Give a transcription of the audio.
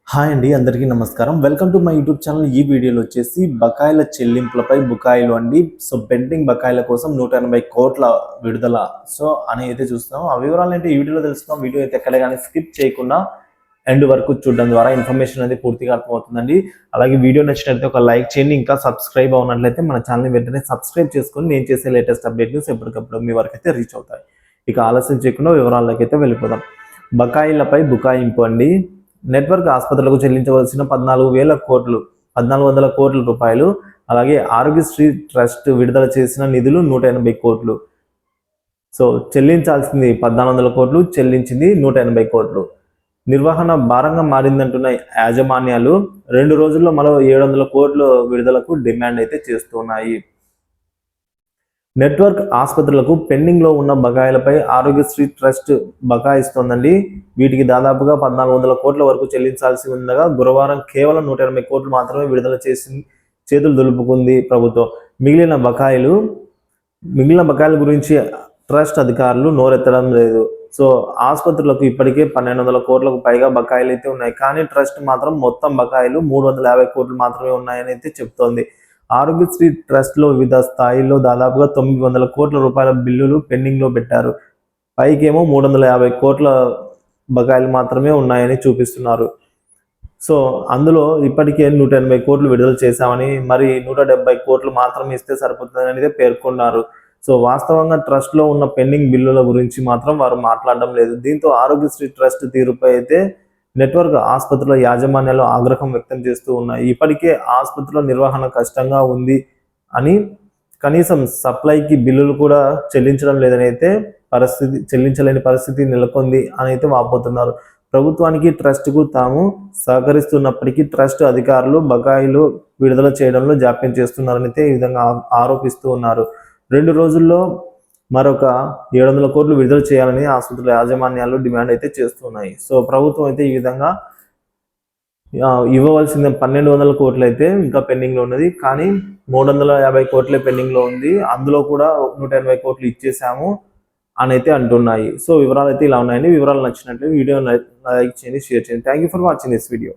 Hi అండి, అందరికీ నమస్కారం. Welcome to my YouTube channel. ఈ వీడియోలో వచ్చేసి బకాయిల చెల్లింపులపై బకాయిలు అండి. సో పెండింగ్ బకాయిల కోసం 180 కోట్ల విడుదల అని అయితే చూస్తున్నాం. ఆ వివరాలు ఏంటి ఈ వీడియోలో తెలుసుకుందాం. వీడియో అయితే ఎక్కడ కానీ స్కిప్ చేయకుండా ఎండ్ వరకు చూడడం ద్వారా ఇన్ఫర్మేషన్ అనేది పూర్తిగా అర్థమవుతుందండి. అలాగే వీడియో నచ్చినట్లయితే ఒక లైక్ చేయండి. ఇంకా సబ్స్క్రైబ్ అవునట్లయితే మన ఛానల్ని వెంటనే సబ్స్క్రైబ్ చేసుకొని నేను చేసే లేటెస్ట్ అప్డేట్ న్యూస్ ఎప్పటికప్పుడు మీ వరకు అయితే రీచ్ అవుతాయి. ఇక ఆలస్యం చేయకుండా వివరాల్లోకి అయితే వెళ్ళిపోదాం. బకాయిలపై బుకాయింపు అండి. నెట్వర్క్ ఆసుపత్రులకు చెల్లించవలసిన 1400 కోట్ల రూపాయలు, అలాగే ఆరోగ్యశ్రీ ట్రస్ట్ విడుదల చేసిన నిధులు 180 కోట్లు. సో చెల్లించాల్సింది 1400 కోట్లు, చెల్లించింది 180 కోట్లు. నిర్వహణ భారంగా మారిందంటున్న యాజమాన్యాలు 2 రోజుల్లో మరో 700 కోట్ల విడుదలకు డిమాండ్ అయితే చేస్తున్నాయి. నెట్వర్క్ ఆసుపత్రులకు పెండింగ్ లో ఉన్న బకాయిలపై ఆరోగ్యశ్రీ ట్రస్ట్ బకాయిస్తోందండి. వీటికి దాదాపుగా 1400 కోట్ల వరకు చెల్లించాల్సి ఉండగా గురువారం కేవలం 180 కోట్లు మాత్రమే విడుదల చేసి చేతులు దులుపుకుంది ప్రభుత్వం. మిగిలిన బకాయిల గురించి ట్రస్ట్ అధికారులు నోరెత్తడం లేదు. సో ఆసుపత్రులకు ఇప్పటికే 1200 కోట్లకు పైగా బకాయిలు అయితే ఉన్నాయి. కానీ ట్రస్ట్ మాత్రం మొత్తం బకాయిలు 350 కోట్లు మాత్రమే ఉన్నాయని అయితే చెప్తోంది. ఆరోగ్యశ్రీ ట్రస్ట్ లో వివిధ స్థాయిల్లో దాదాపుగా 900 కోట్ల రూపాయల బిల్లులు పెండింగ్ లో పెట్టారు. పైకేమో 350 కోట్ల బకాయిలు మాత్రమే ఉన్నాయని చూపిస్తున్నారు. సో అందులో ఇప్పటికే 180 కోట్లు విడుదల చేశామని, మరి 170 కోట్లు మాత్రమే ఇస్తే సరిపోతుందని అయితే పేర్కొన్నారు. సో వాస్తవంగా ట్రస్ట్ లో ఉన్న పెండింగ్ బిల్లుల గురించి మాత్రం వారు మాట్లాడడం లేదు. దీంతో ఆరోగ్యశ్రీ ట్రస్ట్ తీరుపై అయితే నెట్వర్క్ ఆసుపత్రుల యాజమాన్యాలు ఆగ్రహం వ్యక్తం చేస్తూ ఉన్నాయి. ఇప్పటికే ఆసుపత్రుల నిర్వహణ కష్టంగా ఉంది అని, కనీసం సప్లైకి బిల్లులు కూడా చెల్లించలేని పరిస్థితి నెలకొంది అని అయితే వాపోతున్నారు. ప్రభుత్వానికి ట్రస్ట్కు తాము సహకరిస్తున్నప్పటికీ ట్రస్ట్ అధికారులు బకాయిలు విడుదల చేయడంలో జాప్యం చేస్తున్నారని అయితే ఈ విధంగా ఆరోపిస్తూ ఉన్నారు. 2 రోజుల్లో మరొక 700 కోట్లు విడుదల చేయాలని ఆసుపత్రుల యాజమాన్యాలు డిమాండ్ అయితే చేస్తున్నాయి. సో ప్రభుత్వం అయితే ఈ విధంగా ఇవ్వవలసిన 1200 కోట్లు అయితే ఇంకా పెండింగ్ లో ఉన్నది. కానీ 350 కోట్లే పెండింగ్ లో ఉంది. అందులో కూడా 180 కోట్లు ఇచ్చేసాము అని అయితే అంటున్నాయి. సో వివరాలు అయితే ఇలా ఉన్నాయండి. వివరాలు నచ్చినట్లయితే వీడియో లైక్ చేయండి, షేర్ చేయండి. Thank you for watching this video.